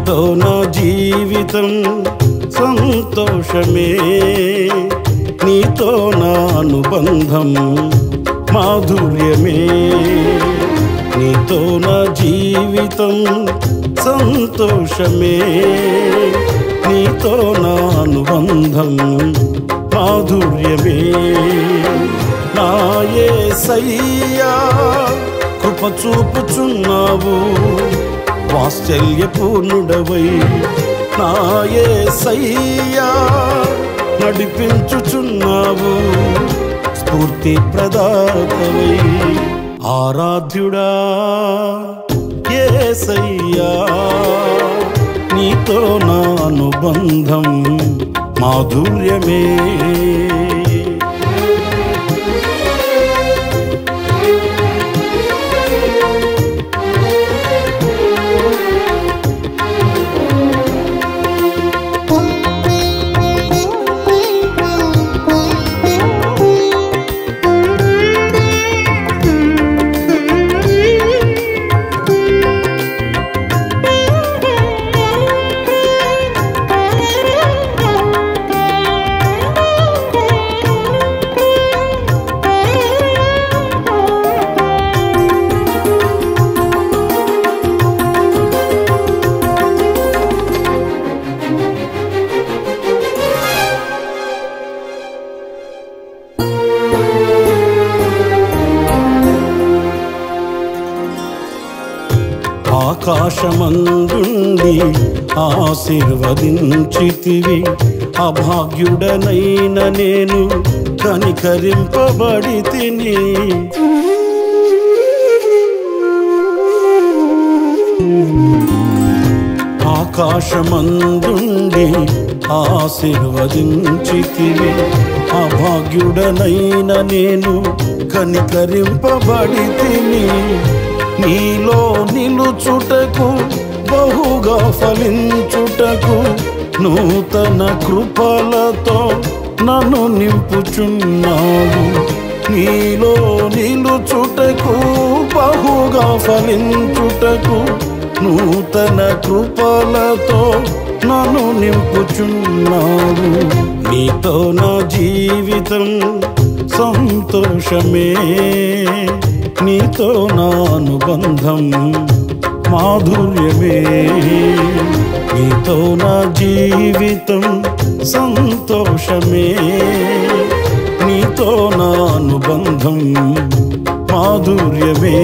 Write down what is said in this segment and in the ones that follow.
నీతో నా జీవితం సంతోషమే, నీతో నా అనుబంధం మాధుర్యమే. నీతో నా జీవితం సంతోషమే, నీతో నా అనుబంధం మాధుర్యమే. నా యేసయ్యా కృప చూపుచున్నావు, వాత్సల్యపూర్ణుడవై. నా యేసయ్యా నడిపించుచున్నావు, స్ఫూర్తి ప్రదాతవై. ఆరాధ్యుడా యేసయ్యా, నీతో నా అనుబంధం మాధుర్యమే. ఆకాశమందుండి ఆశీర్వదించితివి, అభాగ్యుడనైన నేను కనికరింపబడితిని. ఆకాశమందుండి ఆశీర్వదించితివి, అభాగ్యుడనైన నేను కనికరింపబడితిని. నీలో నిలుచుటకు, బహుగా ఫలించుటకు, నూతన కృపలతో నన్ను నింపుచున్నావు. నీలో నిలుచుటకు, బహుగా ఫలించుటకు, నూతన కృపలతో నన్ను నింపుచున్నావు. నీతో నా జీవితం సంతోషమే, నీతో నా అనుబంధం మాధుర్యమే. నీతో నా జీవితం సంతోషమే, నీతో నా అనుబంధం మాధుర్యమే.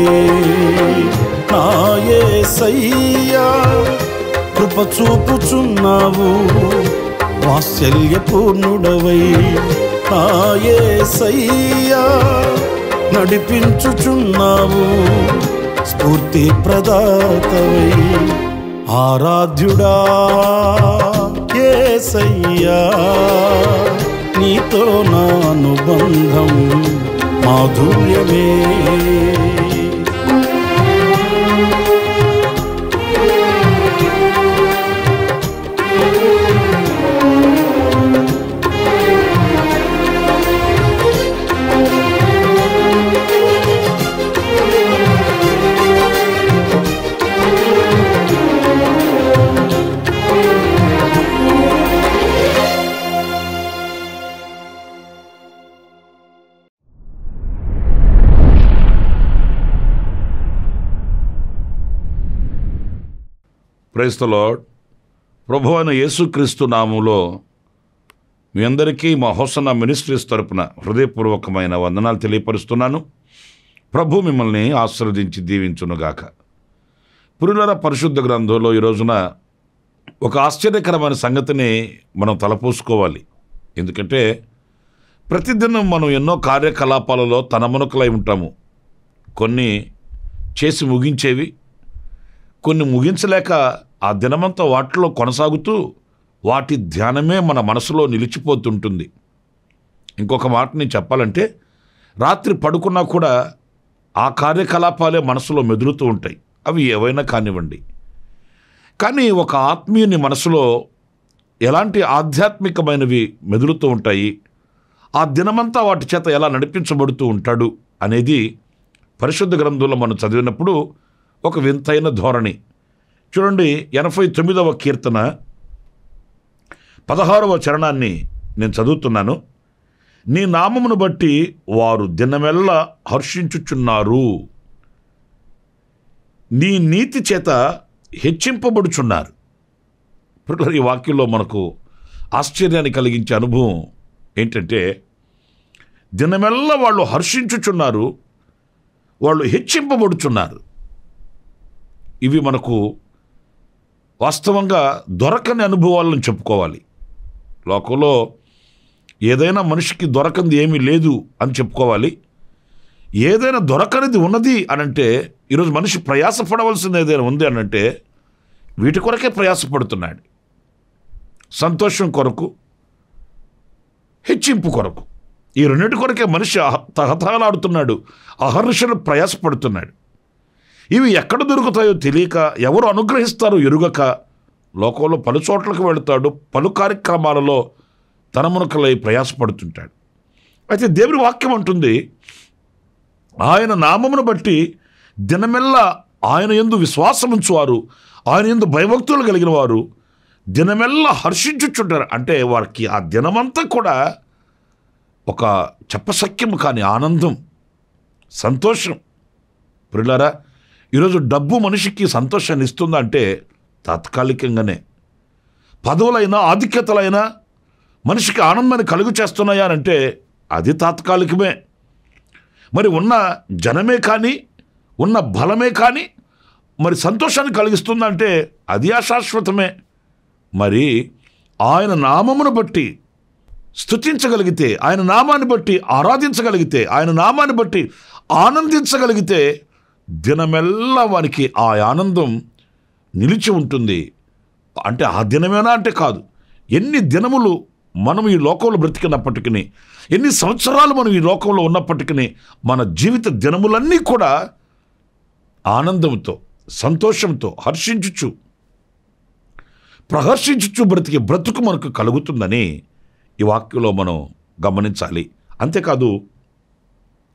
నా యేసయ్యా కృప చూపుచున్నావు, వాత్సల్యపూర్ణుడవై. నా యేసయ్యా నడిపించుచున్నావు, స్ఫూర్తి ప్రదాతవై. ఆరాధ్యుడా యేసయ్యా, నీతో నా అనుబంధం మాధుర్యమే. Praise the lord. ప్రభువైన యేసుక్రీస్తు నామములో మీ అందరికీ మా హోసన్న మినిస్ట్రీస్ తరపున హృదయపూర్వకమైన వందనాలు తెలియపరుస్తున్నాను. ప్రభు మిమ్మల్ని ఆశీర్వదించి దీవించునుగాక. ప్రియులారా, పరిశుద్ధ గ్రంథంలో ఈ రోజున ఒక ఆశ్చర్యకరమైన సంగతిని మనం తలపోసుకోవాలి. ఎందుకంటే ప్రతిదినం మనం ఎన్నో కార్యకలాపాలలో తనమునకలై ఉంటాము. కొన్ని చేసి ముగించేవి, కొన్ని ముగించలేక ఆ దినమంతా వాటిలో కొనసాగుతూ వాటి ధ్యానమే మన మనసులో నిలిచిపోతుంటుంది. ఇంకొక మాట నేను చెప్పాలంటే, రాత్రి పడుకున్నా కూడా ఆ కార్యకలాపాలే మనసులో మెదులుతూ ఉంటాయి. అవి ఏవైనా కానివ్వండి. కానీ ఒక ఆత్మీయుని మనసులో ఎలాంటి ఆధ్యాత్మికమైనవి మెదులుతూ ఉంటాయి, ఆ దినమంతా వాటి చేత ఎలా నడిపించబడుతూ ఉంటాడు అనేది పరిశుద్ధ గ్రంథంలో మనం చదివినప్పుడు ఒక వింతైన ధోరణి. చూడండి, 89వ కీర్తన 16వ చరణాన్ని నేను చదువుతున్నాను. నీ నామమును బట్టి వారు దినమెల్లా హర్షించుచున్నారు, నీ నీతి చేత హెచ్చింపబడుచున్నారు. ఈ వాక్యంలో మనకు ఆశ్చర్యాన్ని కలిగించే అనుభవం ఏంటంటే, దినమెల్లా వాళ్ళు హర్షించుచున్నారు, వాళ్ళు హెచ్చింపబడుచున్నారు. ఇవి మనకు వాస్తవంగా దొరకని అనుభవాలను చెప్పుకోవాలి. లోకంలో ఏదైనా మనిషికి దొరకంది ఏమీ లేదు అని చెప్పుకోవాలి. ఏదైనా దొరకనిది ఉన్నది అనంటే, ఈరోజు మనిషి ప్రయాసపడవలసింది ఏదైనా ఉంది అనంటే వీటి కొరకే ప్రయాసపడుతున్నాడు. సంతోషం కొరకు, హెచ్చింపు కొరకు, ఈ రెండింటి కొరకే మనిషి తహతహలాడుతున్నాడు, అహర్నిశలు ప్రయాసపడుతున్నాడు. ఇవి ఎక్కడ దొరుకుతాయో తెలియక, ఎవరు అనుగ్రహిస్తారో ఎరుగక లోకంలో పలు చోట్లకు వెళుతాడు, పలు కార్యక్రమాలలో తనమునకలై ప్రయాసపడుతుంటాడు. అయితే దేవుని వాక్యం అంటుంది, ఆయన నామమును బట్టి దినమెల్లా ఆయన యందు విశ్వాసం ఉంచువారు, ఆయన యందు భయభక్తులు కలిగిన వారు దినమెల్లా హర్షించుచుంటారు. అంటే వారికి ఆ దినమంతా కూడా ఒక చెప్పశక్యము కాని ఆనందం, సంతోషం. ప్రియులారా, ఈరోజు డబ్బు మనిషికి సంతోషాన్ని ఇస్తుందా అంటే తాత్కాలికంగానే. పదవులైనా ఆధిక్యతలైనా మనిషికి ఆనందాన్ని కలుగు చేస్తున్నాయా అంటే అది తాత్కాలికమే. మరి ఉన్న జనమే కానీ, ఉన్న బలమే కానీ మరి సంతోషాన్ని కలిగిస్తుందంటే అది అశాశ్వతమే. మరి ఆయన నామమును బట్టి స్తుతించగలిగితే, ఆయన నామాన్ని బట్టి ఆరాధించగలిగితే, ఆయన నామాన్ని బట్టి ఆనందించగలిగితే దినమెల్లా వానికి ఆ ఆనందం నిలిచి ఉంటుంది. అంటే ఆ దినమేనా అంటే కాదు, ఎన్ని దినములు మనం ఈ లోకంలో బ్రతికినప్పటికీ, ఎన్ని సంవత్సరాలు మనం ఈ లోకంలో ఉన్నప్పటికీ మన జీవిత దినములన్నీ కూడా ఆనందంతో, సంతోషంతో, హర్షించుచు, ప్రహర్షించుచు బ్రతికి బ్రతుకు మనకు కలుగుతుందని ఈ వాక్యంలో మనం గమనించాలి. అంతేకాదు,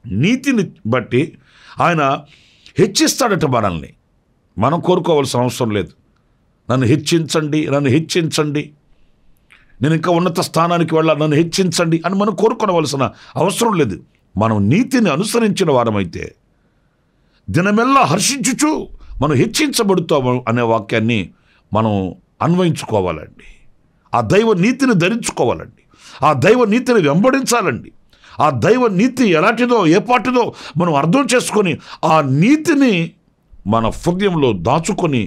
నీతిని బట్టి ఆయన హెచ్చిస్తాడట మనల్ని. మనం కోరుకోవాల్సిన అవసరం లేదు. నన్ను హెచ్చించండి, నన్ను హెచ్చించండి, నేను ఇంకా ఉన్నత స్థానానికి వెళ్ళాలి, నన్ను హెచ్చించండి అని మనం కోరుకోవలసిన అవసరం లేదు. మనం నీతిని అనుసరించిన వారమైతే దినమెల్లా హర్షించుచు మనం హెచ్చించబడుతాము అనే వాక్యాన్ని మనం అన్వయించుకోవాలండి. ఆ దైవ నీతిని ధరించుకోవాలండి. ఆ దైవ నీతిని వెంబడించాలండి. ఆ దైవ నీతి ఎలాంటిదో, ఏ పాటిదో మనం అర్థం చేసుకొని ఆ నీతిని మన హృదయంలో దాచుకొని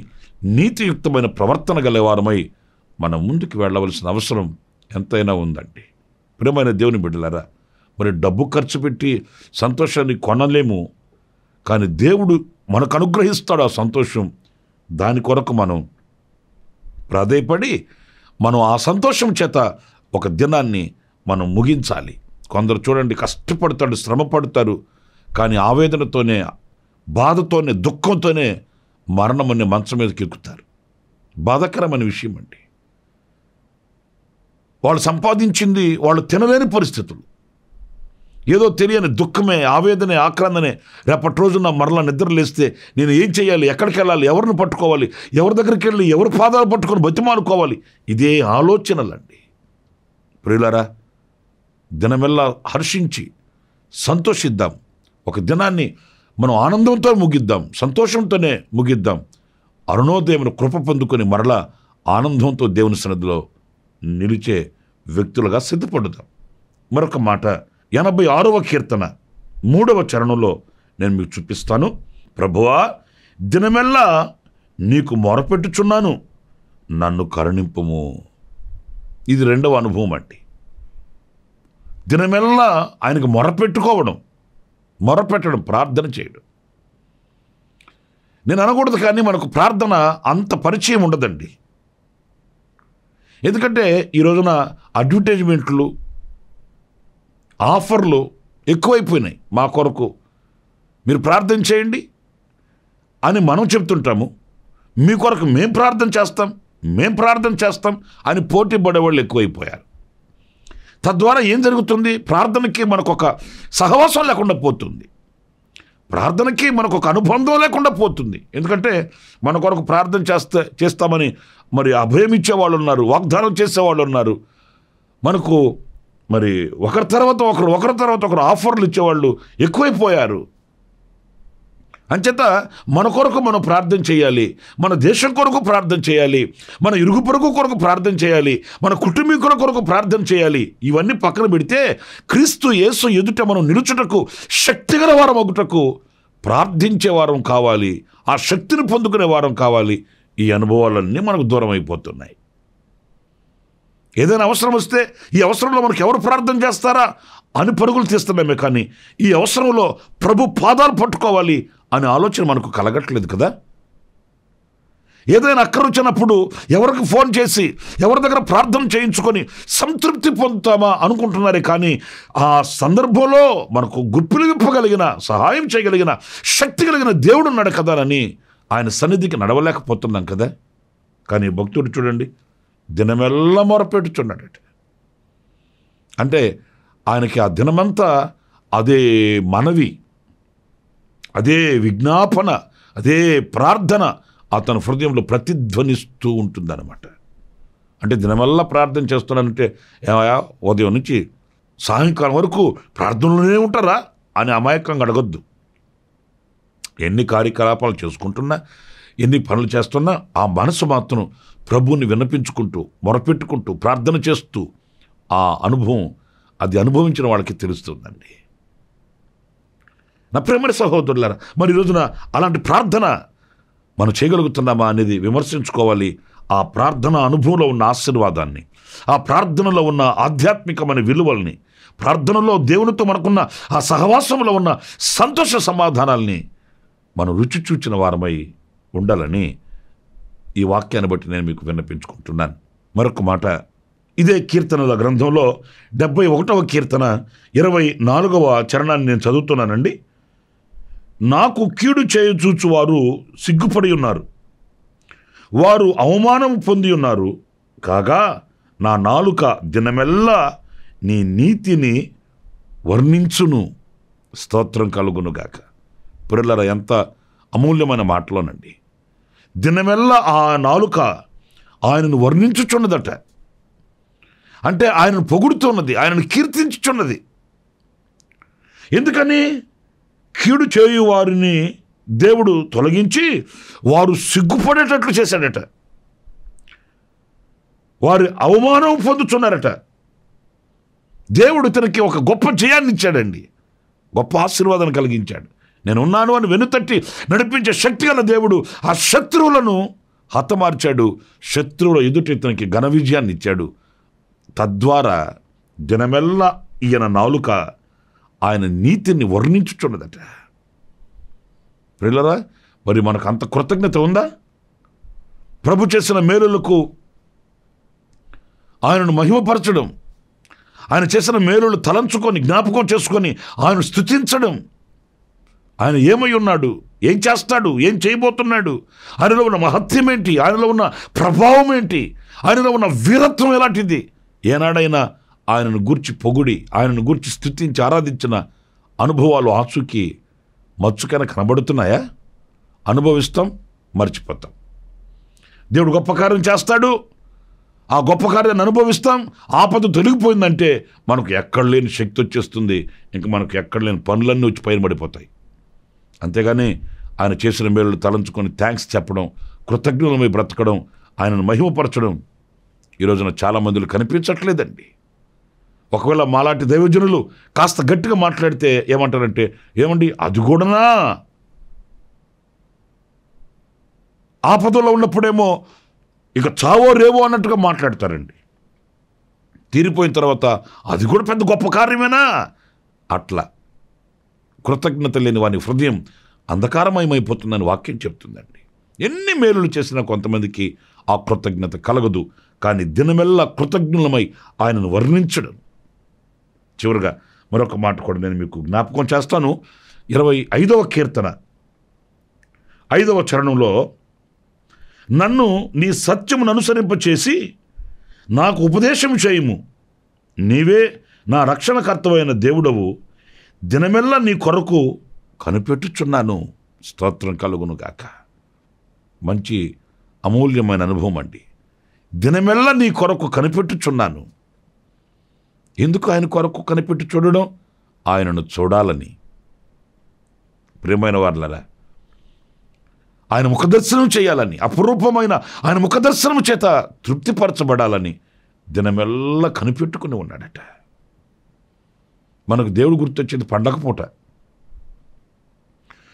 నీతియుక్తమైన ప్రవర్తన గలవారమై మనం ముందుకు వెళ్ళవలసిన అవసరం ఎంతైనా ఉందండి. ప్రియమైన దేవుని బిడ్డలారా, మరి డబ్బు ఖర్చు పెట్టి సంతోషాన్ని కొనలేము, కానీ దేవుడు మనకు అనుగ్రహిస్తాడు ఆ సంతోషం. దాని కొరకు మనం ప్రాధేయపడి మనం ఆ సంతోషం చేత ఒక దినాన్ని మనం ముగించాలి. కొందరు చూడండి, కష్టపడతాడు, శ్రమ పడతారు, కానీ ఆవేదనతోనే, బాధతోనే, దుఃఖంతోనే మరణం అనే మంచం మీదకి ఎక్కుతారు. బాధాకరమైన విషయం అండి. వాళ్ళు సంపాదించింది వాళ్ళు తినలేని పరిస్థితులు, ఏదో తెలియని దుఃఖమే, ఆవేదనే, ఆక్రందనే. రేపటి రోజున మరలా నిద్ర లేస్తే నేను ఏం చేయాలి, ఎక్కడికి వెళ్ళాలి, ఎవరిని పట్టుకోవాలి, ఎవరి దగ్గరికి వెళ్ళి ఎవరి పాదాలు పట్టుకొని బతిమాలుకోవాలి, ఇదే ఆలోచనలండి. ప్రియులారా, దినమెల్లా హర్షించి సంతోషిద్దాం. ఒక దినాన్ని మనం ఆనందంతో ముగిద్దాం, సంతోషంతోనే ముగిద్దాం. అరుణోదయమును కృప పొందుకొని మరలా ఆనందంతో దేవుని సన్నిధిలో నిలిచే వ్యక్తులుగా సిద్ధపడుదాం. మరొక మాట, 86వ కీర్తన 3వ చరణంలో నేను మీకు చూపిస్తాను. ప్రభువా, దినమెల్లా నీకు మొరపెట్టుచున్నాను, నన్ను కరుణింపుము. ఇది 2వ అనుభవం అండి. దినమెల్లా ఆయనకు మొరపెట్టుకోవడం, మొరపెట్టడం, ప్రార్థన చేయడం. నేను అనకూడదు, కానీ మనకు ప్రార్థన అంత పరిచయం ఉండదండి. ఎందుకంటే ఈ రోజున అడ్వర్టైజ్మెంట్లు, ఆఫర్లు ఎక్కువైపోయినాయి. మా కొరకు మీరు ప్రార్థన చేయండి అని మనం చెప్తుంటాము, మీ కొరకు మేము ప్రార్థన చేస్తాం అని పోటీ పడేవాళ్ళు ఎక్కువైపోయారు. తద్వారా ఏం జరుగుతుంది? ప్రార్థనకి మనకు ఒక సహవాసం లేకుండా పోతుంది. ప్రార్థనకి మనకు ఒక అనుబంధం లేకుండా పోతుంది. ఎందుకంటే మన కొరకు ప్రార్థన చేస్తామని మరి అభయం ఇచ్చేవాళ్ళు ఉన్నారు, వాగ్దానం చేసేవాళ్ళు ఉన్నారు. మనకు మరి ఒకరి తర్వాత ఒకరు ఆఫర్లు ఇచ్చేవాళ్ళు ఎక్కువైపోయారు. అంచేత మన కొరకు మనం ప్రార్థన చేయాలి, మన దేశం కొరకు ప్రార్థన చేయాలి, మన ఇరుగు పొరుగు కొరకు ప్రార్థన చేయాలి, మన కుటుంబీకుల కొరకు ప్రార్థన చేయాలి. ఇవన్నీ పక్కన పెడితే క్రీస్తు యేసు ఎదుట మనం నిలుచుటకు, శక్తిగల వారం అగుటకు ప్రార్థించే వారం కావాలి, ఆ శక్తిని పొందుకునే వారం కావాలి. ఈ అనుభవాలన్నీ మనకు దూరం అయిపోతున్నాయి. ఏదైనా అవసరం వస్తే ఈ అవసరంలో మనకు ఎవరు ప్రార్థన చేస్తారా అని పరుగులు తీస్తున్నామే, కానీ ఈ అవసరంలో ప్రభు పాదాలు పట్టుకోవాలి అనే ఆలోచన మనకు కలగట్లేదు కదా. ఏదైనా అక్కర వచ్చినప్పుడు ఎవరికి ఫోన్ చేసి ఎవరి దగ్గర ప్రార్థన చేయించుకొని సంతృప్తి పొందుతామా అనుకుంటున్నారే, కానీ ఆ సందర్భంలో మనకు గుప్పిలు విప్పగలిగిన, సహాయం చేయగలిగిన, శక్తి కలిగిన దేవుడు ఉన్నాడు కదా అని ఆయన సన్నిధికి నడవలేకపోతున్నాం కదా. కానీ భక్తుడు చూడండి, దినమెల్లా మొరపెట్టుచున్నాడట. అంటే ఆయనకి ఆ దినమంతా అదే మనవి, అదే విజ్ఞాపన, అదే ప్రార్థన అతని హృదయంలో ప్రతిధ్వనిస్తూ ఉంటుందన్నమాట. అంటే దినమల్లా ప్రార్థన చేస్తున్నానంటే ఏమయ్యా ఉదయం నుంచి సాయంకాలం వరకు ప్రార్థనలోనే ఉంటారా అని అమాయకంగా అడగొద్దు. ఎన్ని కార్యకలాపాలు చేసుకుంటున్నా, ఎన్ని పనులు చేస్తున్నా ఆ మనసు మాత్రం ప్రభువుని విన్నపించుకుంటూ, మొరపెట్టుకుంటూ, ప్రార్థన చేస్తూ ఆ అనుభవం అది అనుభవించిన వాళ్ళకి తెలుస్తుందండి. నా ప్రేమల సహోదరులారా, మరి ఈరోజున అలాంటి ప్రార్థన మనం చేయగలుగుతున్నామా అనేది విమర్శించుకోవాలి. ఆ ప్రార్థన అనుభవంలో ఉన్న ఆశీర్వాదాన్ని, ఆ ప్రార్థనలో ఉన్న ఆధ్యాత్మికమైన విలువల్ని, ప్రార్థనలో దేవునితో మనకున్న ఆ సహవాసంలో ఉన్న సంతోష సమాధానాల్ని మనం రుచి చూచిన వారమై ఉండాలని ఈ వాక్యాన్ని బట్టి నేను మీకు విన్నపించుకుంటున్నాను. మరొక మాట, ఇదే కీర్తనల గ్రంథంలో 71వ కీర్తన 24వ చరణాన్ని నేను చదువుతున్నానండి. నాకు కీడు చేయచూచు వారు సిగ్గుపడి ఉన్నారు, వారు అవమానం పొంది ఉన్నారు, కాగా నా నాలుక దినమెల్లా నీ నీతిని వర్ణించును, స్తోత్రం కలుగునుగాక. పిల్లల ఎంత అమూల్యమైన మాటలోనండి. దినమెల్లా ఆ నాలుక ఆయనను వర్ణించుచున్నదట. అంటే ఆయనను పొగుడుతున్నది, ఆయనను కీర్తించుచున్నది. ఎందుకని? కీడు చేయు వారిని దేవుడు తొలగించి వారు సిగ్గుపడేటట్లు చేశాడట. వారి అవమానం పొందుతున్నారట. దేవుడు తనకి ఒక గొప్ప జయాన్ని ఇచ్చాడండి, గొప్ప ఆశీర్వాదం కలిగించాడు. నేనున్నాను అని వెనుతట్టి నడిపించే శక్తి గల దేవుడు ఆ శత్రువులను హతమార్చాడు, శత్రువుల ఎదుట ఇతనికి ఘన విజయాన్ని ఇచ్చాడు. తద్వారా దినమెల్లా ఈయన నాలుక ఆయన నీతిని వర్ణించుచున్నదట. ప్రియులారా, మరి మనకు అంత కృతజ్ఞత ఉందా? ప్రభు చేసిన మేలులకు ఆయనను మహిమపరచడం, ఆయన చేసిన మేలులు తలంచుకొని జ్ఞాపకం చేసుకొని ఆయన స్తుతించడం. ఆయన ఏమై ఉన్నాడు, ఏం చేస్తాడు, ఏం చేయబోతున్నాడు, ఆయనలో ఉన్న మహత్యం ఏంటి, ఆయనలో ఉన్న ప్రభావం ఏంటి, ఆయనలో ఉన్న వీరత్వం ఎలాంటిది. ఏనాడైనా ఆయనను గూర్చి పొగిడి, ఆయనను గూర్చి స్తుతించి ఆరాధించిన అనుభవాలు ఆచూకీ మచ్చుకైనా కనబడుతున్నాయా? అనుభవిస్తాం, మర్చిపోతాం. దేవుడు గొప్ప కార్యం చేస్తాడు, ఆ గొప్ప కార్యాన్ని అనుభవిస్తాం. ఆపద తొలగిపోయిందంటే మనకు ఎక్కడ లేని శక్తి వచ్చేస్తుంది, ఇంకా మనకు ఎక్కడ లేని పనులన్నీ వచ్చి పైన పడిపోతాయి. అంతేగాని ఆయన చేసిన మేలు తలంచుకొని థ్యాంక్స్ చెప్పడం, కృతజ్ఞులమై బ్రతకడం, ఆయనను మహిమపరచడం ఈ రోజున చాలామందిలో కనిపించట్లేదండి. ఒకవేళ మాలాంటి దైవజనులు కాస్త గట్టిగా మాట్లాడితే ఏమంటారంటే, ఏమండి అది కూడానా? ఆపదలో ఉన్నప్పుడేమో ఇక చావో రేవో అన్నట్టుగా మాట్లాడతారండి. తీరిపోయిన తర్వాత అది కూడా పెద్ద గొప్ప కార్యమేనా? అట్లా కృతజ్ఞత లేని వాని హృదయం అంధకారమయమైపోతుందని వాక్యం చెప్తుందండి. ఎన్ని మేలులు చేసినా కొంతమందికి ఆ కృతజ్ఞత కలగదు. కానీ దినమెల్లా కృతజ్ఞులమై ఆయనను వర్ణించడం. చివరిగా మరొక మాట కూడా నేను మీకు జ్ఞాపకం చేస్తాను. 25వ కీర్తన 5వ చరణంలో, నన్ను నీ సత్యమును అనుసరింపచేసి నాకు ఉపదేశం చేయము, నీవే నా రక్షణకర్తవైన దేవుడవు, దినమెల్లా నీ కొరకు కనిపెట్టుచున్నాను. స్తోత్రం కలుగును గాక. మంచి అమూల్యమైన అనుభవం అండి. దినమెల్లా నీ కొరకు కనిపెట్టుచున్నాను. ఎందుకు ఆయన కొరకు కనిపెట్టు చూడడం? ఆయనను చూడాలని. ప్రియమైన వారలారా, ఆయన ముఖదర్శనం చేయాలని, అపురూపమైన ఆయన ముఖదర్శనం చేత తృప్తిపరచబడాలని దినమెల్లా కనిపెట్టుకుని ఉన్నాడట. మనకు దేవుడు గుర్తొచ్చేది పండగ పూట,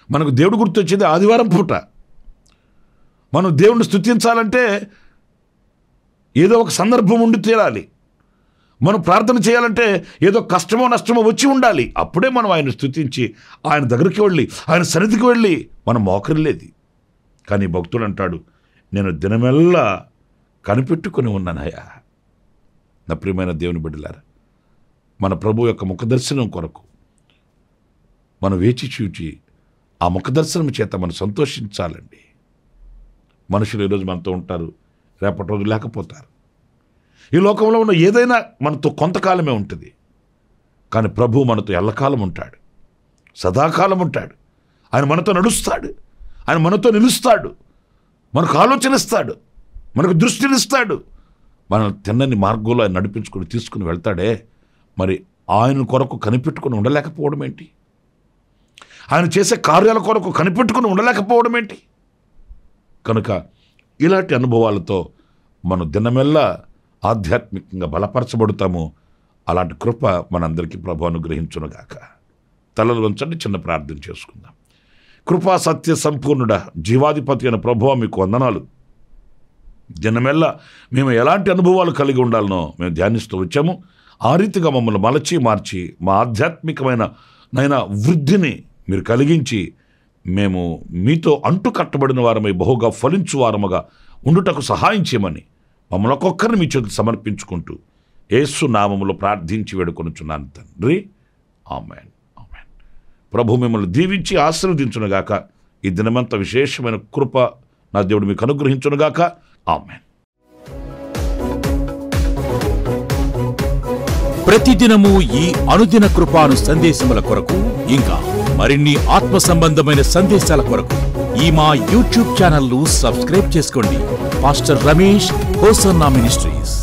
మనకు దేవుడు గుర్తొచ్చేది ఆదివారం పూట. మనం దేవుణ్ణి స్తుతించాలంటే ఏదో ఒక సందర్భం ఉండి తీరాలి. మనం ప్రార్థన చేయాలంటే ఏదో కష్టమో నష్టమో వచ్చి ఉండాలి. అప్పుడే మనం ఆయన స్తుతించి ఆయన దగ్గరికి వెళ్ళి ఆయన సన్నిధికి వెళ్ళి మనం మోకరిల్లేది. కానీ భక్తుడు అంటాడు, నేను దినమెల్లా కనిపెట్టుకుని ఉన్నానయ్యా. నా ప్రియమైన దేవుని బిడ్డలారా, మన ప్రభు యొక్క ముఖదర్శనం కొరకు మనం వేచి చూచి ఆ ముఖదర్శనం చేత మనం సంతోషించాలండి. మనుషులు ఈరోజు మనతో ఉంటారు, రేపటి రోజు లేకపోతారు. ఈ లోకంలో ఉన్న ఏదైనా మనతో కొంతకాలమే ఉంటుంది. కానీ ప్రభు మనతో ఎల్లకాలం ఉంటాడు, సదాకాలం ఉంటాడు. ఆయన మనతో నడుస్తాడు, ఆయన మనతో నిలుస్తాడు, మనకు ఆలోచనిస్తాడు, మనకు దృష్టినిస్తాడు. మనల్ని తిన్నని మార్గంలో ఆయన నడిపించుకుని తీసుకుని వెళ్తాడే. మరి ఆయన కొరకు కనిపెట్టుకుని ఉండలేకపోవడం ఏంటి? ఆయన చేసే కార్యాల కొరకు కనిపెట్టుకుని ఉండలేకపోవడం ఏంటి? కనుక ఇలాంటి అనుభవాలతో మనం దినమెల్లా ఆధ్యాత్మికంగా బలపరచబడతాము. అలాంటి కృప మనందరికీ ప్రభు అనుగ్రహించునుగాక. తలలు వంచండి, చిన్న ప్రార్థన చేసుకుందాం. కృపా సత్య సంపూర్ణుడ, జీవాధిపతి అయిన ప్రభువా, మీకు వందనాలు. దినమెల్లా మేము ఎలాంటి అనుభవాలు కలిగి ఉండాలనో మేము ధ్యానిస్తూ వచ్చాము. ఆ రీతిగా మమ్మల్ని మలచి మార్చి మా ఆధ్యాత్మికమైన వృద్ధిని మీరు కలిగించి మేము మీతో అంటు కట్టబడిన వారమై బహుగా ఫలించు వారముగా ఉండుటకు సహాయం చేయమని మమ్మల్ని ఒక్కొక్కరిని మీ చేతులు సమర్పించుకుంటూ యేసు నామములో ప్రార్థించి వేడుకొనుచున్నాను తండ్రి. ఆమేన్, ఆమేన్. ప్రభు మిమ్మల్ని దీవించి ఆశీర్వదించునుగాక. ఈ దినమంతా విశేషమైన కృప నా దేవుడు మీకు అనుగ్రహించునుగాక. ఆమేన్. ప్రతిదినము ఈ అనుదిన కృపాను సందేశముల కొరకు, ఇంకా మరిన్ని ఆత్మ సంబంధమైన సందేశాల కొరకు ఈ మా యూట్యూబ్ ఛానల్ ను సబ్స్క్రైబ్ చేసుకోండి. Pastor Ramesh hosanna ministries.